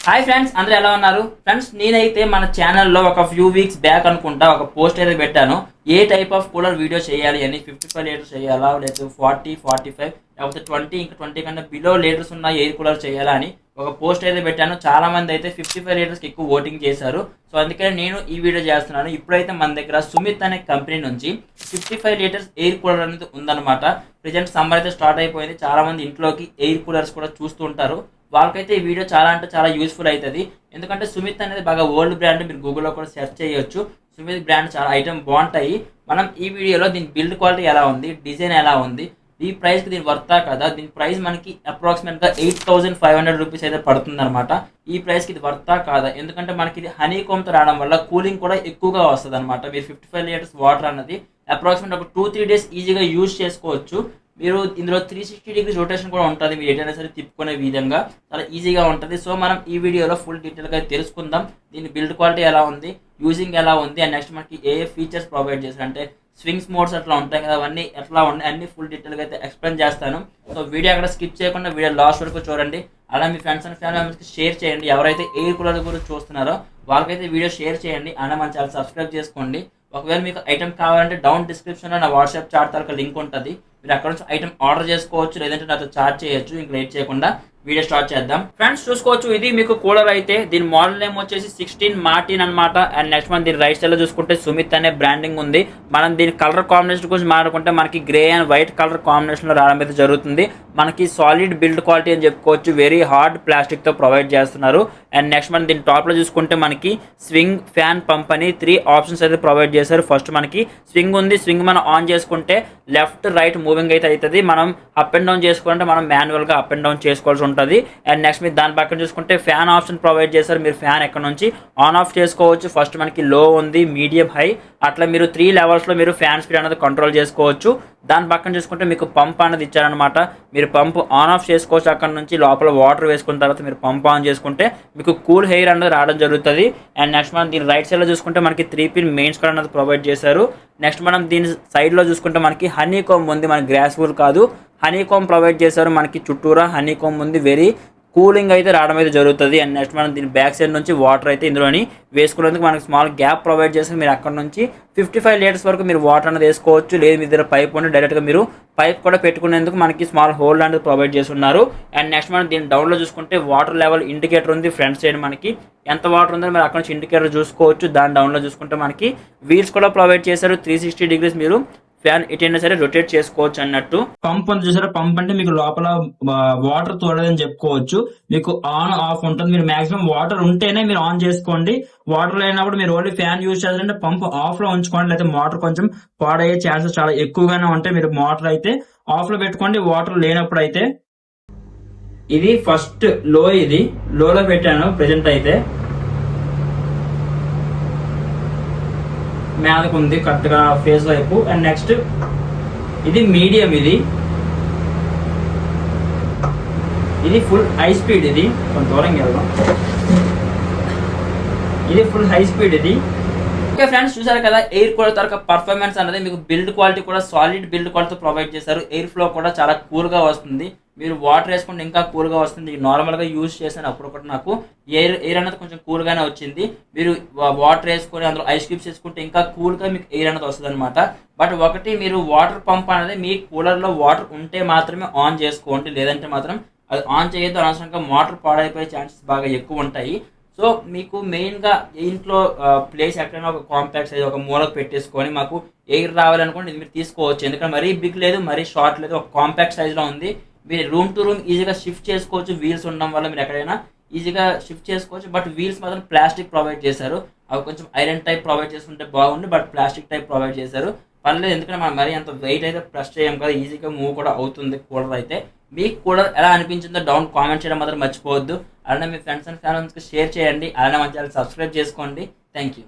Hi friends, అందరూ ఎలా ఉన్నారు? ఫ్రెండ్స్, నేనైతే మన ఛానల్లో ఒక ఫ్యూ వీక్స్ బ్యాక్ అనుకుంటా ఒక పోస్ట్ అయితే పెట్టాను. ఏ టైప్ ఆఫ్ కూలర్ వీడియో చేయాలి అని. 55 లీటర్స్ చేయాలా, లేదా 40, 45, లేకపోతే 20, ఇంకా 20 కన్నా బిలో లీటర్స్ ఉన్న ఎయిర్ కూలర్ చేయాలా అని ఒక పోస్ట్ అయితే పెట్టాను. చాలా మంది అయితే 55 లీటర్స్కి ఎక్కువ ఓటింగ్ చేశారు. సో అందుకని నేను ఈ వీడియో చేస్తున్నాను. ఇప్పుడైతే మన దగ్గర సుమిత్ అనే కంపెనీ నుంచి 55 లీటర్స్ ఎయిర్ కూలర్ అనేది ఉందన్నమాట. ప్రెజెంట్ సమ్మర్ అయితే స్టార్ట్ అయిపోయింది. చాలా మంది ఇంట్లోకి ఎయిర్ కూలర్స్ కూడా చూస్తూ ఉంటారు. వాళ్ళకైతే ఈ వీడియో చాలా అంటే చాలా యూస్ఫుల్ అవుతుంది. ఎందుకంటే సుమిత్ అనేది బాగా ఓల్డ్ బ్రాండ్. మీరు గూగుల్లో కూడా సెర్చ్ చేయొచ్చు. సుమిత్ బ్రాండ్ చాలా ఐటమ్ బాగుంటాయి. మనం ఈ వీడియోలో దీని బిల్డ్ క్వాలిటీ ఎలా ఉంది, డిజైన్ ఎలా ఉంది, ఈ ప్రైస్కి దీని వర్తా కదా, దీని ప్రైస్ మనకి అప్రాక్సిమేట్గా 8,500 రూపీస్ అయితే పడుతుంది అనమాట. ఈ ప్రైస్కి ఇది వర్తా కాదా, ఎందుకంటే మనకి ఇది హనీ కోమ్తో రావడం వల్ల కూలింగ్ కూడా ఎక్కువగా వస్తుంది అనమాట. మీరు 55 లీటర్స్ వాటర్ అన్నది అప్రాక్సిమేట్ ఒక 2-3 డేస్ ఈజీగా యూజ్ చేసుకోవచ్చు. మీరు ఇందులో 360 డిగ్రీస్ రొటేషన్ కూడా ఉంటుంది. మీరు ఎటైనా సరే తిప్పుకునే విధంగా చాలా ఈజీగా ఉంటుంది. సో మనం ఈ వీడియోలో ఫుల్ డీటెయిల్గా తెలుసుకుందాం. దీని బిల్డ్ క్వాలిటీ ఎలా ఉంది, యూజింగ్ ఎలా ఉంది, అండ్ నెక్స్ట్ మనకి ఏ ఫీచర్స్ ప్రొవైడ్ చేస్తారు, అంటే స్వింగ్స్ మోడ్స్ అట్లా ఉంటాయి కదా, అవన్నీ ఎట్లా ఉన్నాయి అన్ని ఫుల్ డీటెయిల్గా అయితే ఎక్స్ప్లెయిన్ చేస్తాను. సో వీడియో అక్కడ స్కిప్ చేయకుండా వీడియో లాస్ట్ వరకు చూడండి. అలా మీ ఫ్రెండ్స్ అండ్ ఫ్యామిలీ మెంబర్స్కి షేర్ చేయండి. ఎవరైతే ఎయిర్ కూలర్ గురించి చూస్తున్నారో వాళ్ళకైతే వీడియో షేర్ చేయండి. అలా మన ఛానల్ సబ్స్క్రైబ్ చేసుకోండి. ఒకవేళ మీకు ఐటమ్ కావాలంటే డౌన్ డిస్క్రిప్షన్లో నా వాట్సాప్ చాట్ తాలూకా లింక్ ఉంటుంది. మీరు అక్కడ నుంచి ఐటమ్ ఆర్డర్ చేసుకోవచ్చు, లేదంటే నాతో చాట్ చేయొచ్చు. ఇంక లేట్ చేయకుండా వీడియో స్టార్ట్ చేద్దాం. ఫ్రెండ్స్ చూసుకోవచ్చు, ఇది మీకు కూలర్ అయితే దీని మోడల్ నేమ్ వచ్చేసి 16 మార్టిన్ అనమాట. అండ్ నెక్స్ట్ మనం దీని రైట్ సైడ్ లో చూసుకుంటే సుమిత్ అనే బ్రాండింగ్ ఉంది. మనం దీని కలర్ కాంబినేషన్ గురించి మాట్లాడుకుంటే మనకి grey and white colour combination లో రావడం అయితే జరుగుతుంది. మనకి సాలిడ్ బిల్డ్ క్వాలిటీ అని చెప్పుకోవచ్చు. వెరీ హార్డ్ ప్లాస్టిక్ తో ప్రొవైడ్ చేస్తున్నారు. అండ్ నెక్స్ట్ మనం దీని టాప్ లో చూసుకుంటే మనకి స్వింగ్, ఫ్యాన్, పంప్ అని 3 ఆప్షన్స్ అయితే ప్రొవైడ్ చేశారు. ఫస్ట్ మనకి స్వింగ్ ఉంది. స్వింగ్ మనం ఆన్ చేసుకుంటే లెఫ్ట్ రైట్ మూవింగ్ అయితే అవుతుంది. మనం అప్ అండ్ డౌన్ చేసుకుంటే మనం మాన్యువల్ గా అప్ అండ్ డౌన్ చేసుకోవాల్సి ఉంటుంది. అండ్ నెక్స్ట్ మీరు దాని పక్కన చూసుకుంటే ఫ్యాన్ ఆప్షన్ ప్రొవైడ్ చేశారు. మీరు ఫ్యాన్ ఎక్కడ నుంచి ఆన్ ఆఫ్ చేసుకోవచ్చు. ఫస్ట్ మనకి లో ఉంది, మీడియం, హై, అట్లా మీరు 3 లెవెల్స్లో మీరు ఫ్యాన్ స్పీడ్ అనేది కంట్రోల్ చేసుకోవచ్చు. దాని పక్కన చూసుకుంటే మీకు పంప్ అనేది ఇచ్చారనమాట. మీరు పంప్ ఆన్ ఆఫ్ చేసుకోవచ్చు. అక్కడ నుంచి లోపల వాటర్ వేసుకున్న తర్వాత మీరు పంప్ ఆన్ చేసుకుంటే మీకు కూల్ హెయిర్ అనేది రావడం జరుగుతుంది. అండ్ నెక్స్ట్ మనం దీని రైట్ సైడ్లో చూసుకుంటే మనకి 3 పిన్ మెయిన్స్ కూడా అనేది ప్రొవైడ్ చేశారు. నెక్స్ట్ మనం దీని సైడ్లో చూసుకుంటే మనకి హనీ కోమ్ ఉంది. మనకి గ్రాస్ వూల్ కాదు, హనీ కోమ్ ప్రొవైడ్ చేశారు. మనకి చుట్టూరా హనీ కోమ్ ఉంది. వెరీ కూలింగ్ అయితే రావడం అయితే జరుగుతుంది. అండ్ నెక్స్ట్ మనం దీని బ్యాక్ సైడ్ నుంచి వాటర్ అయితే ఇందులోని వేసుకునేందుకు మనకి స్మాల్ గ్యాప్ ప్రొవైడ్ చేసి మీరు అక్కడ నుంచి 55 లీటర్స్ వరకు మీరు వాటర్ అనేది వేసుకోవచ్చు. లేదు మీ దగ్గర పైప్ ఉంటే డైరెక్ట్గా మీరు పైప్ కూడా పెట్టుకునేందుకు మనకి స్మాల్ హోల్డ్ అనేది ప్రొవైడ్ చేసి ఉన్నారు. అండ్ నెక్స్ట్ మనం దీని డౌన్లో చూసుకుంటే వాటర్ లెవెల్ ఇండికేటర్ ఉంది. ఫ్రంట్ సైడ్ మనకి ఎంత వాటర్ ఉందో మీరు అక్కడ నుంచి ఇండికేటర్ చూసుకోవచ్చు. దాని డౌన్లో చూసుకుంటే మనకి వీల్స్ కూడా ప్రొవైడ్ చేశారు. 360 డిగ్రీస్ మీరు ఫ్యాన్ ఎటైనా సరే రొటేట్ చేసుకోవచ్చు అన్నట్టు. పంప్ అని చూసారా, పంప్ అంటే మీకు లోపల వాటర్ తోడదని చెప్పుకోవచ్చు. మీకు ఆన్ ఆఫ్ ఉంటుంది. మీరు మాక్సిమం వాటర్ ఉంటేనే మీరు ఆన్ చేసుకోండి. వాటర్ లేనప్పుడు మీరు ఓన్లీ ఫ్యాన్ యూజ్ చేయాలంటే పంప్ ఆఫ్ లో ఉంచుకోండి. లేకపోతే మోటార్ కొంచెం పాడయ్యే ఛాన్సెస్ చాలా ఎక్కువగానే ఉంటాయి. మీరు మోటార్ అయితే ఆఫ్ లో పెట్టుకోండి. వాటర్ లేనప్పుడు అయితే ఇది ఫస్ట్ లో, ఇది లోలో పెట్టాను ప్రెజెంట్ అయితే. మీదకు ఉంది కరెక్ట్గా ఫేస్ వైపు. అండ్ నెక్స్ట్ ఇది మీడియం, ఇది ఫుల్ హై స్పీడ్. ఇది కొంచెం దూరంగా వెళ్దాం. ఇది ఫుల్ హై స్పీడ్. ఇది ఓకే ఫ్రెండ్స్, చూసారు కదా ఎయిర్ కూలర్ తరక పర్ఫార్మెన్స్ అనేది మీకు బిల్డ్ క్వాలిటీ కూడా సాలిడ్ బిల్డ్ క్వాలిటీ ప్రొవైడ్ చేశారు. ఎయిర్ ఫ్లో కూడా చాలా కూల్గా వస్తుంది. మీరు వాటర్ వేసుకుంటే ఇంకా కూల్గా వస్తుంది. నార్మల్గా యూజ్ చేశాను అప్పుడొకటి నాకు ఎయిర్ అనేది కొంచెం కూల్గానే వచ్చింది. మీరు వాటర్ వేసుకొని అందులో ఐస్ క్యూబ్స్ వేసుకుంటే ఇంకా కూల్గా మీకు ఎయిర్ అనేది వస్తుంది అనమాట. బట్ ఒకటి, మీరు వాటర్ పంప్ అనేది మీ కూలర్లో వాటర్ ఉంటే మాత్రమే ఆన్ చేసుకోండి. లేదంటే మాత్రం అది ఆన్ చేయొద్దు. అనవసరంగా మోటార్ పాడైపోయే ఛాన్సెస్ బాగా ఎక్కువ ఉంటాయి. సో మీకు మెయిన్గా ఇంట్లో ప్లేస్ ఎక్కడైనా ఒక కాంపాక్ట్ సైజ్ ఒక మూలకు పెట్టేసుకొని మాకు ఎయిర్ రావాలనుకోండి ఇది మీరు తీసుకోవచ్చు. ఎందుకంటే మరీ బిగ్ లేదు, మరీ షార్ట్ లేదు, ఒక కాంపాక్ట్ సైజ్లో ఉంది. మీరు రూమ్ టు రూమ్ ఈజీగా షిఫ్ట్ చేసుకోవచ్చు. వీల్స్ ఉండడం వల్ల మీరు ఎక్కడైనా ఈజీగా షిఫ్ట్ చేసుకోవచ్చు. బట్ వీల్స్ మాత్రం ప్లాస్టిక్ ప్రొవైడ్ చేశారు. అవి కొంచెం ఐరన్ టైప్ ప్రొవైడ్ చేసుకుంటే బాగుంది, బట్ ప్లాస్టిక్ టైప్ ప్రొవైడ్ చేశారు. పర్లేదు, ఎందుకంటే మనం మరీ అంత వెయిట్ అయితే ప్రెస్ చేయం కదా, ఈజీగా మూవ్ కూడా అవుతుంది కూలర్ అయితే. మీకు కూలర్ ఎలా అనిపించిందో డౌన్ కామెంట్ చేయడం మాత్రం మర్చిపోవద్దు. అలానే మీ ఫ్రెండ్స్ అండ్ ఫ్యామిలీస్కి షేర్ చేయండి. అలానే మన ఛానల్ సబ్స్క్రైబ్ చేసుకోండి. Thank you.